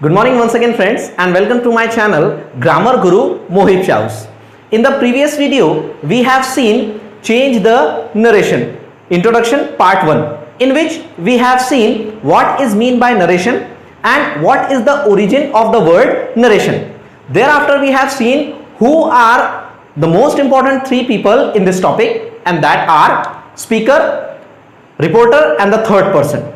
Good morning once again friends and welcome to my channel Grammar Guru Mohit Chaus. In the previous video we have seen change the narration introduction part 1 in which we have seen what is mean by narration and what is the origin of the word narration. Thereafter we have seen who are the most important three people in this topic, and that are speaker, reporter and the third person.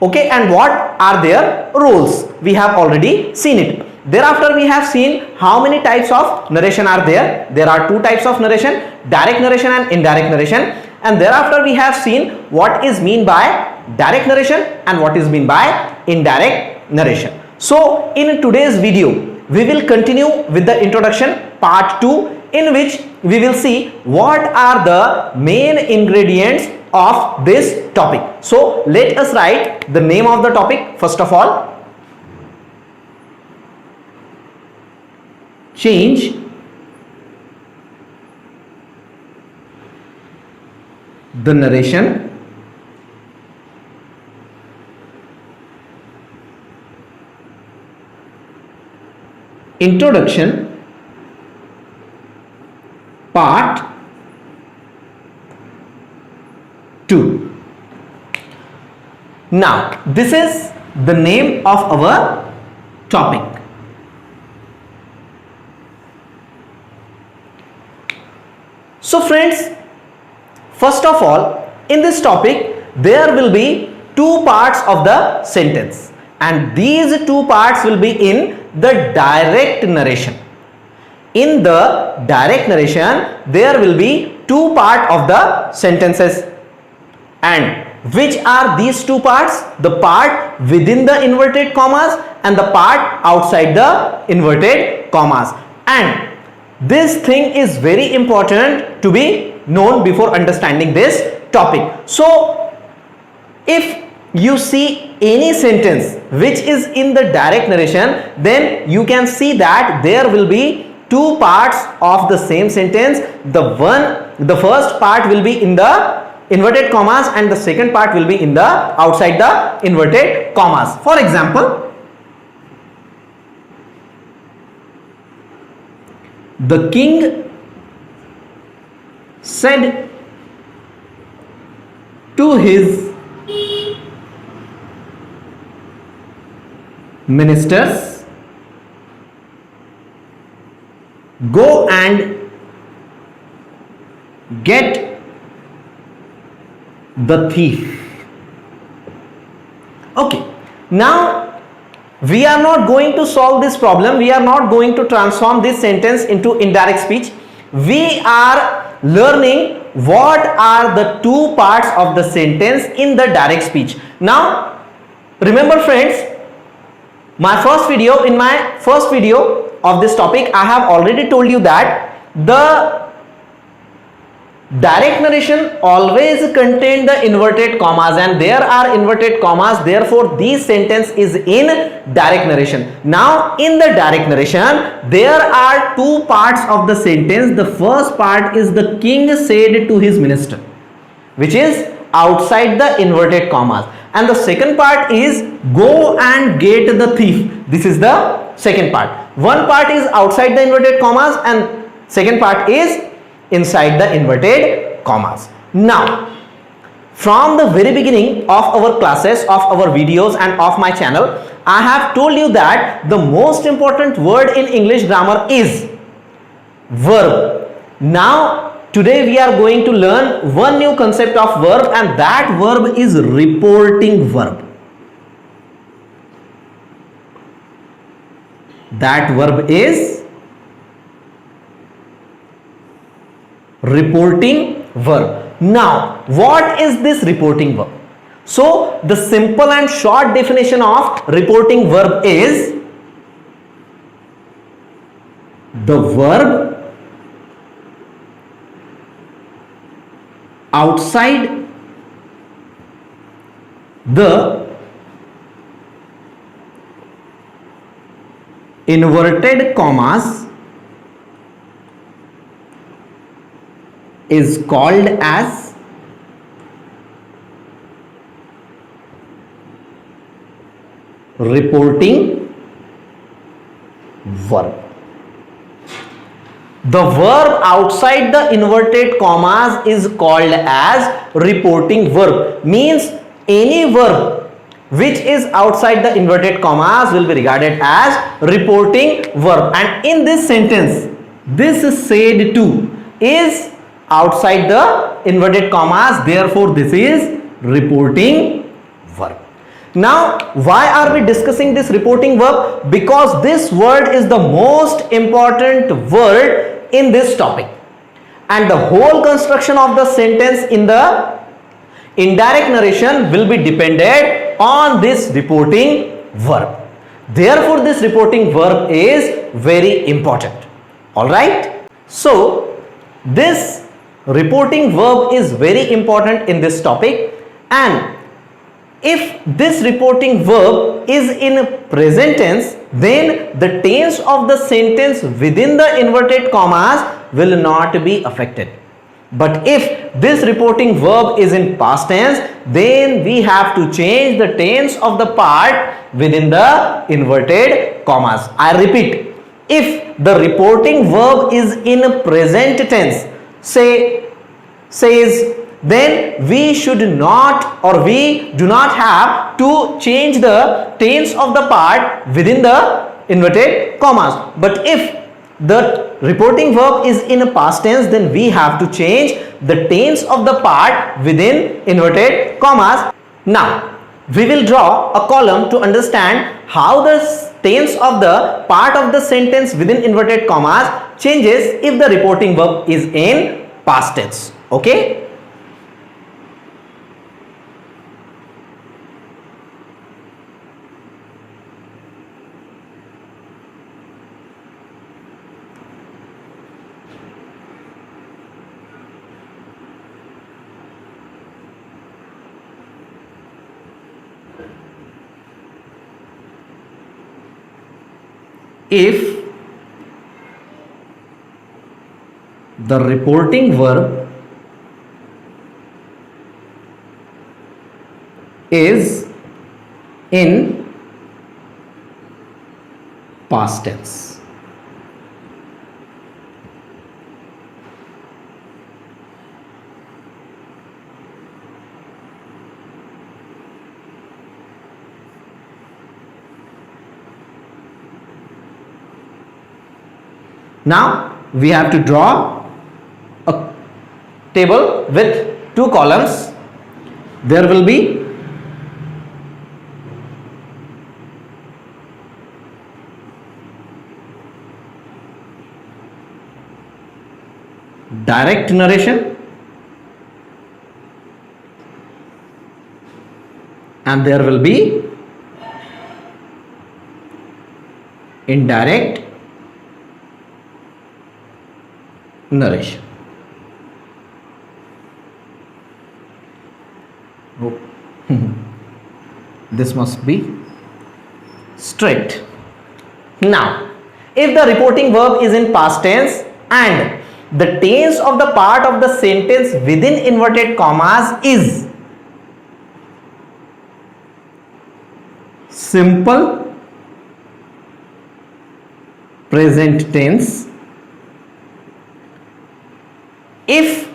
Okay, and what are their roles? We have already seen it. Thereafter we have seen how many types of narration are there. There are two types of narration, direct narration and indirect narration. And thereafter we have seen what is mean by direct narration and what is mean by indirect narration. So in today's video we will continue with the introduction part 2, in which we will see what are the main ingredients of this topic. So let us write the name of the topic first of all. Change the narration introduction part 2. Now this is the name of our topic. So friends, first of all, in this topic there will be two parts of the sentence, and these two parts will be in the direct narration. In the direct narration there will be two parts of the sentences. And which are these two parts? The part within the inverted commas and the part outside the inverted commas. And this thing is very important to be known before understanding this topic. So if you see any sentence which is in the direct narration, then you can see that there will be two parts of the same sentence. The first part will be in the inverted commas and the second part will be in the outside the inverted commas. For example, the king said to his ministers, go and get the thief. Okay, now we are not going to solve this problem. We are not going to transform this sentence into indirect speech. We are learning what are the two parts of the sentence in the direct speech. Now remember friends, in my first video of this topic I have already told you that the direct narration always contain the inverted commas, and there are inverted commas, therefore this sentence is in direct narration. Now in the direct narration there are two parts of the sentence. The first part is the king said to his minister, which is outside the inverted commas, and the second part is go and get the thief. This is the second part. One part is outside the inverted commas and second part is inside the inverted commas. Now from the very beginning of our classes, of our videos and of my channel, I have told you that the most important word in English grammar is verb. Now today we are going to learn one new concept of verb, and that verb is reporting verb. That verb is reporting verb. Now what is this reporting verb? So the simple and short definition of reporting verb is the verb outside the inverted commas is called as reporting verb. The verb outside the inverted commas is called as reporting verb. Means any verb which is outside the inverted commas will be regarded as reporting verb. And in this sentence, this is said to is outside the inverted commas, therefore this is reporting verb. Now, why are we discussing this reporting verb? Because this word is the most important word in this topic, and the whole construction of the sentence in the indirect narration will be dependent on this reporting verb. Therefore, this reporting verb is very important. All right. So, this reporting verb is very important in this topic, and if this reporting verb is in present tense, then the tense of the sentence within the inverted commas will not be affected. But if this reporting verb is in past tense, then we have to change the tense of the part within the inverted commas. I repeat, if the reporting verb is in present tense, says, then we should not, or we do not have to change the tense of the part within the inverted commas. But if the reporting verb is in a past tense, then we have to change the tense of the part within inverted commas. Now, we will draw a column to understand how the tense of the part of the sentence within inverted commas changes if the reporting verb is in past tense. Okay? If the reporting verb is in past tense, now we have to draw a table with two columns. There will be direct narration and there will be indirect narration. Oh. This must be straight. Now, if the reporting verb is in past tense and the tense of the part of the sentence within inverted commas is simple present tense, if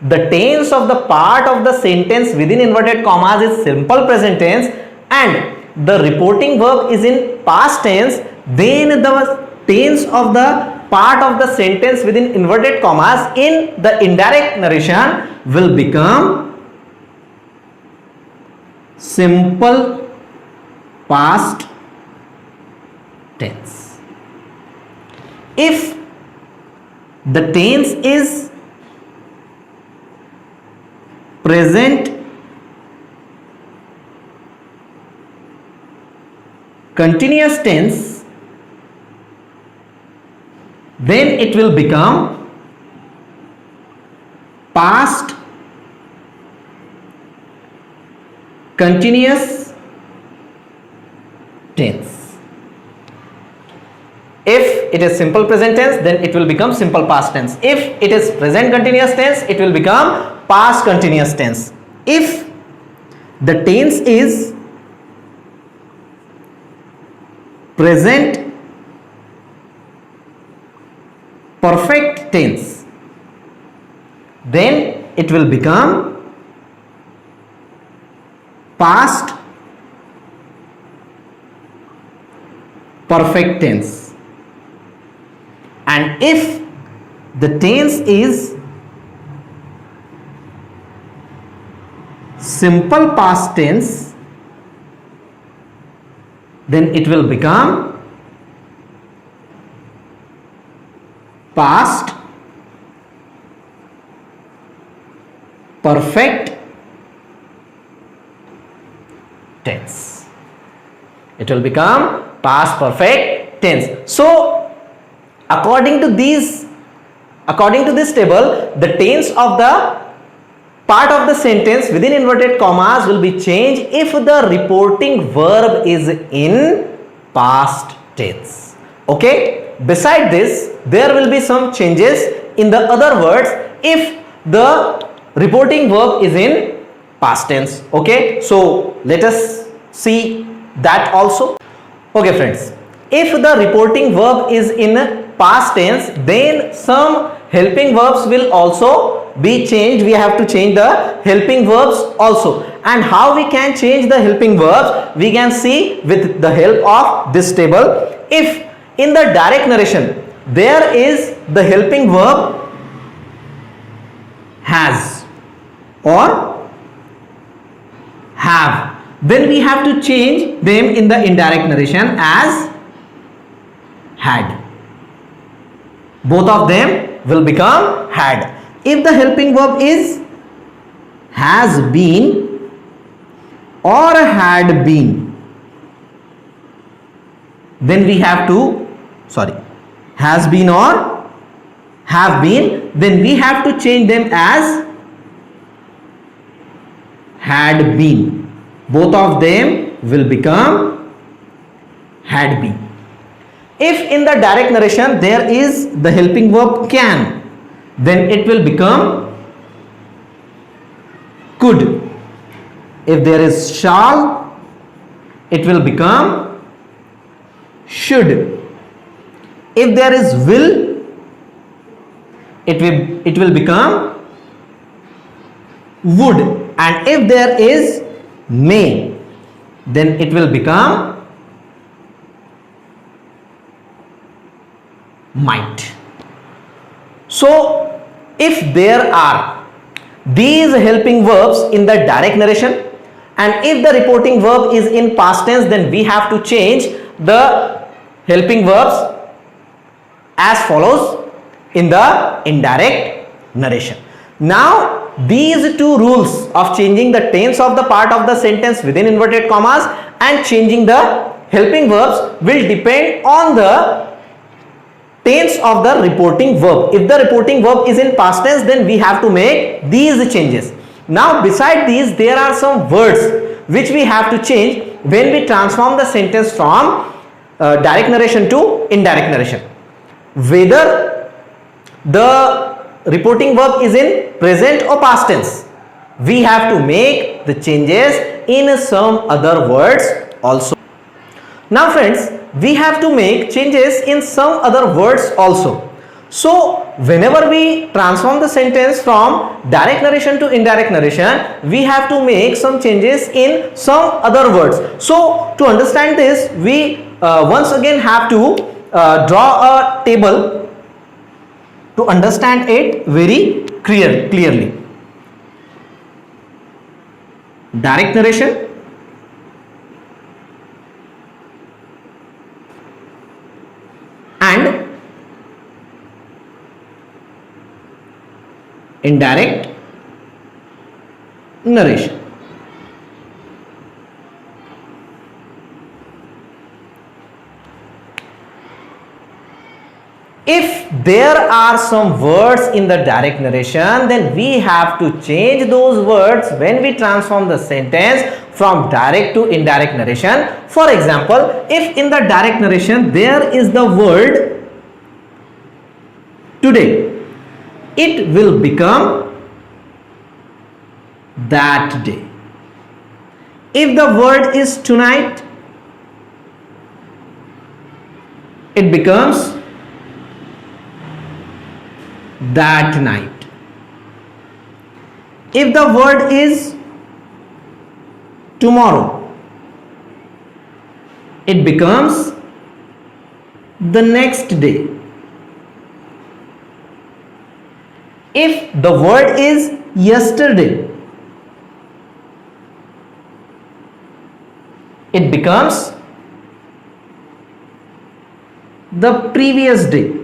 the tense of the part of the sentence within inverted commas is simple present tense and the reporting verb is in past tense, then the tense of the part of the sentence within inverted commas in the indirect narration will become simple past tense. If the tense is present continuous tense, then it will become past continuous tense. If it is simple present tense, then it will become simple past tense. If it is present continuous tense, it will become past continuous tense. If the tense is present perfect tense, then it will become past perfect tense. And if the tense is simple past tense, then it will become past perfect tense. It will become past perfect tense. So according to this table, the tense of the part of the sentence within inverted commas will be changed if the reporting verb is in past tense. Okay, beside this there will be some changes in the other words if the reporting verb is in past tense. Okay, so let us see that also. Okay friends, if the reporting verb is in past tense, then some helping verbs will also be changed. We have to change the helping verbs also. And how we can change the helping verbs, we can see with the help of this table. If in the direct narration there is the helping verb has or have, then we have to change them in the indirect narration as had. Both of them will become had. If the helping verb is has been or had been, then we have to has been or have been, then we have to change them as had been. Both of them will become had been. If in the direct narration there is the helping verb can, then it will become could. If there is shall, it will become should. If there is will, it will become would. And if there is may, then it will become might. So if there are these helping verbs in the direct narration and if the reporting verb is in past tense, then we have to change the helping verbs as follows in the indirect narration. Now these two rules of changing the tense of the part of the sentence within inverted commas and changing the helping verbs will depend on the tense of the reporting verb. If the reporting verb is in past tense, then we have to make these changes. Now beside these, there are some words which we have to change when we transform the sentence from direct narration to indirect narration. Whether the reporting verb is in present or past tense, we have to make the changes in some other words also. Now friends, we have to make changes in some other words also. So whenever we transform the sentence from direct narration to indirect narration, we have to make some changes in some other words. So to understand this, we once again have to draw a table to understand it very clearly. Direct narration, and indirect narration. If there are some words in the direct narration, then we have to change those words when we transform the sentence from direct to indirect narration. For example, if in the direct narration there is the word today, it will become that day. If the word is tonight, it becomes that night. If the word is tomorrow, it becomes the next day. If the word is yesterday, it becomes the previous day.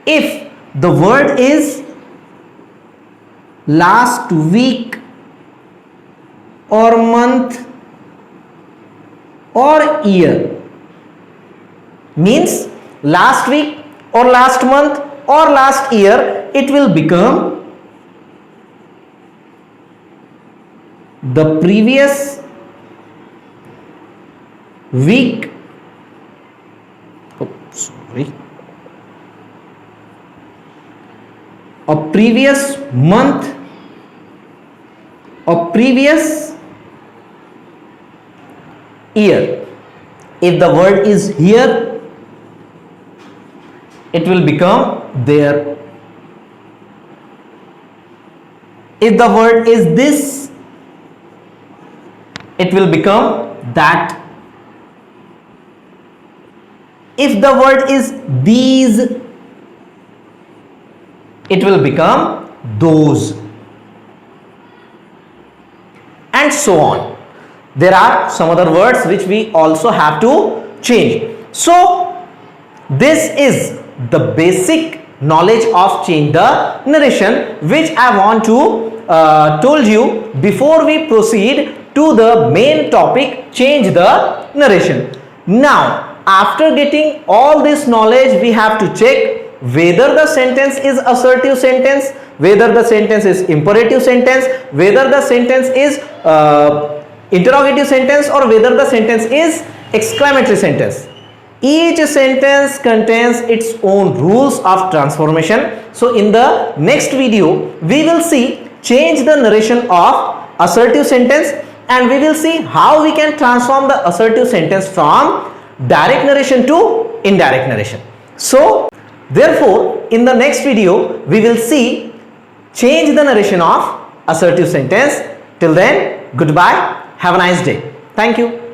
If the word is last week or month or year, means last week or last month or last year, it will become the previous week, or previous month or previous year. If the word is here, it will become there. If the word is this, it will become that. If the word is these, it will become those, and so on. There are some other words which we also have to change. So this is the basic knowledge of change the narration, which I want to told you before we proceed to the main topic, change the narration. Now, after getting all this knowledge, we have to check whether the sentence is assertive sentence, whether the sentence is imperative sentence, whether the sentence is interrogative sentence, or whether the sentence is exclamatory sentence. Each sentence contains its own rules of transformation. So in the next video, we will see change the narration of assertive sentence, and we will see how we can transform the assertive sentence from direct narration to indirect narration. So therefore, in the next video, we will see change the narration of assertive sentence. Till then, goodbye. Have a nice day. Thank you.